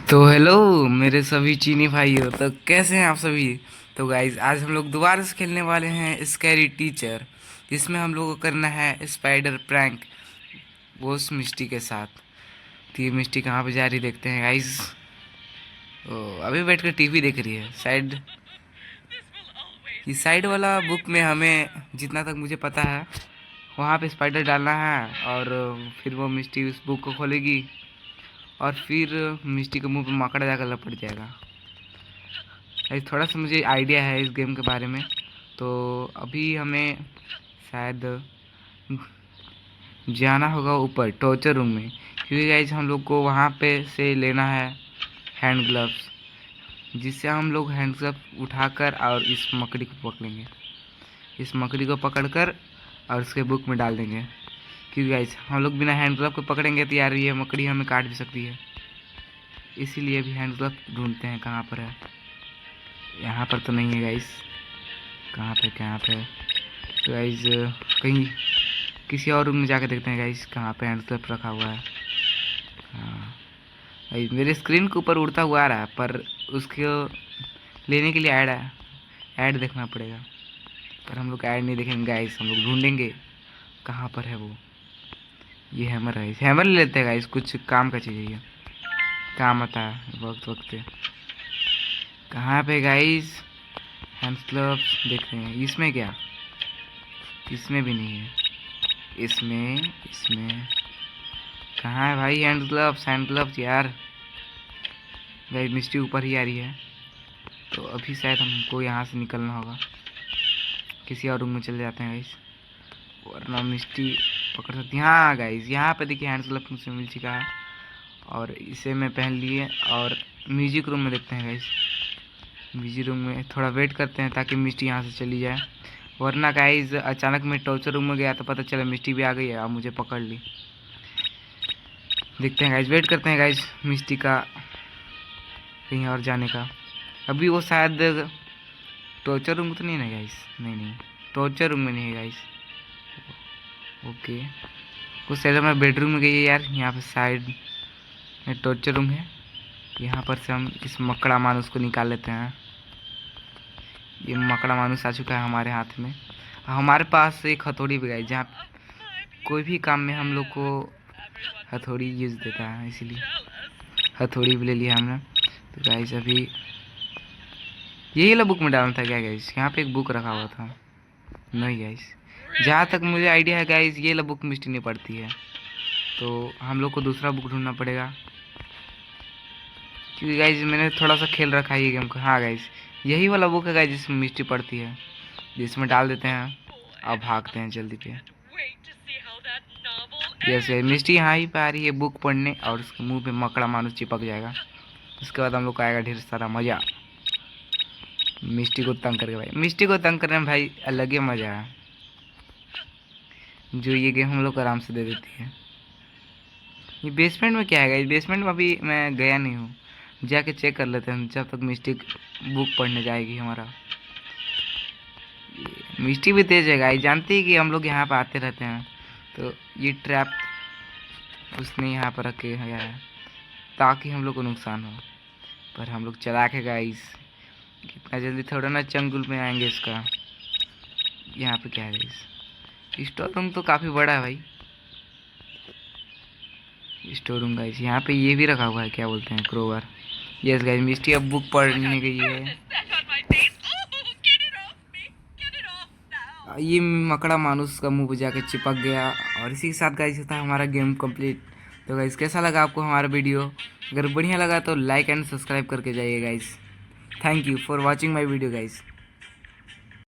तो हेलो मेरे सभी चीनी भाइयों, तो कैसे हैं आप सभी। तो गाइज आज हम लोग दोबारा से खेलने वाले हैं स्कैरी टीचर, जिसमें हम लोग को करना है स्पाइडर प्रैंक वो उस मिस्टी के साथ। तो ये मिस्टी कहाँ पे जा रही देखते हैं गाइज। ओ अभी बैठ कर टीवी देख रही है शायद। इस साइड वाला बुक में हमें जितना तक मुझे पता है वहाँ पे स्पाइडर डालना है, और फिर वो मिस्टी उस बुक को खोलेगी और फिर मिस्टी के मुंह पे मकड़ा जाकर लपट जाएगा। थोड़ा सा मुझे आइडिया है इस गेम के बारे में। तो अभी हमें शायद जाना होगा ऊपर टॉर्चर रूम में, क्योंकि गाइज हम लोग को वहाँ पे से लेना है हैंड ग्लव्स, जिससे हम लोग हैंड ग्लव्स उठाकर और इस मकड़ी को पकड़ेंगे। इस मकड़ी को पकड़कर और उसके बुक में डाल देंगे, क्योंकि गाइज हम लोग बिना हैंड ग्लव को पकड़ेंगे तो यार ये मकड़ी हमें काट भी सकती है। इसीलिए भी हैंड ग्लव ढूंढते हैं कहाँ पर है। यहाँ पर तो नहीं है गाइस। कहाँ पे है? तो गाइस कहीं किसी और रूम में जाकर देखते हैं गाइस कहाँ पे हैंड ग्लव रखा हुआ है। हाँ गाइस मेरे स्क्रीन के ऊपर उड़ता हुआ आ रहा है, पर उसको लेने के लिए ऐड देखना पड़ेगा। पर हम लोग ऐड नहीं देखेंगे गाइस, हम लोग ढूंढेंगे कहाँ पर है वो। ये हैमर है, हैमर ले लेते हैं गाइस, कुछ काम का चीज़ है ये, काम आता है वक्त वक्त पे। कहाँ पे गाइस हैंड ग्लव्स देख रहे हैं, इसमें क्या? इसमें भी नहीं है। इसमें कहाँ है भाई हैंड ग्लव्स यार। गाइस मिस्टी ऊपर ही आ रही है, तो अभी शायद हमको यहाँ से निकलना होगा। किसी और रूम में चले जाते हैं गाइस, वरना मिस्टी पकड़ सकती है। हाँ गाइस यहाँ पे देखिए हैंड ग्लव्स मुझसे मिल चुका है और इसे मैं पहन लिए। और म्यूजिक रूम में देखते हैं गाइस, म्यूजिक रूम में थोड़ा वेट करते हैं ताकि मिस्टी यहाँ से चली जाए, वरना गाइस अचानक मैं टॉर्चर रूम में गया तो पता चला मिस्टी भी आ गई है और मुझे पकड़ ली। देखते हैं गाइस, वेट करते हैं गाइस मिस्टी का कहीं और जाने का। अभी वो शायद टॉर्चर रूम तो नहीं है ना गाइस, नहीं टॉर्चर रूम में नहीं है गाइस। ओके वो शायद हमारे बेडरूम में गई है यार। यहाँ पे साइड में टॉर्चर रूम है, यहाँ पर से हम इस मकड़ा मानुस को निकाल लेते हैं। ये मकड़ा मानुस आ चुका है हमारे हाथ में। हमारे पास एक हथौड़ी भी है, जहाँ कोई भी काम में हम लोग को हथौड़ी यूज देता है, इसीलिए हथौड़ी भी ले लिया हमने। तो गाइस अभी यही वाला बुक में डालना था क्या गाइस? यहाँ पे एक बुक रखा हुआ था। नहीं गाइस, जहाँ तक मुझे आइडिया है गाइस ये वाला बुक मिस्टी नहीं पड़ती है, तो हम लोग को दूसरा बुक ढूंढना पड़ेगा, क्योंकि गाइस मैंने थोड़ा सा खेल रखा है ये गेम को। हाँ गाइस यही वाला बुक है गाइस जिसमें मिस्टी पड़ती है, जिसमें डाल देते हैं और भागते हैं जल्दी पे। यस मिस्टी यहाँ ही पे आ रही है बुक पढ़ने, और उसके मुंह पे मकड़ा मानुस चिपक जाएगा। उसके बाद हम लोग को आएगा ढेर सारा मज़ा। मिस्टी को तंग करके भाई, मिस्टी को तंग करने में भाई अलग ही मज़ा है, जो ये गेम हम लोग को आराम से दे देती है। ये बेसमेंट में क्या है गाइस? बेसमेंट में अभी मैं गया नहीं हूँ, जाके चेक कर लेते हैं जब तक मिस्टी बुक पढ़ने जाएगी हमारा। मिस्टी भी तेज है गाइस, जानती है कि हम लोग यहाँ पर आते रहते हैं, तो ये ट्रैप उसने यहाँ पर रखे गया है ताकि हम लोग को नुकसान हो। पर हम लोग चला के गाइस कितना जल्दी थोड़ा ना चंगुल में आएंगे इसका। यहाँ पे क्या है गाइस? स्टोर रूम तो काफ़ी बड़ा है भाई। स्टोर रूम गाइस, यहाँ पे ये भी रखा हुआ है, क्या बोलते हैं, क्रोवर। यस गाइस मिस्टी अब बुक पढ़ने गई है। ये मकड़ा मानुस का मुंह पे जाके चिपक गया, और इसी के साथ गाइस था हमारा गेम कंप्लीट। तो गाइस कैसा लगा आपको हमारा वीडियो? अगर बढ़िया लगा तो लाइक एंड सब्सक्राइब करके जाइए guys. Thank you for watching my video guys.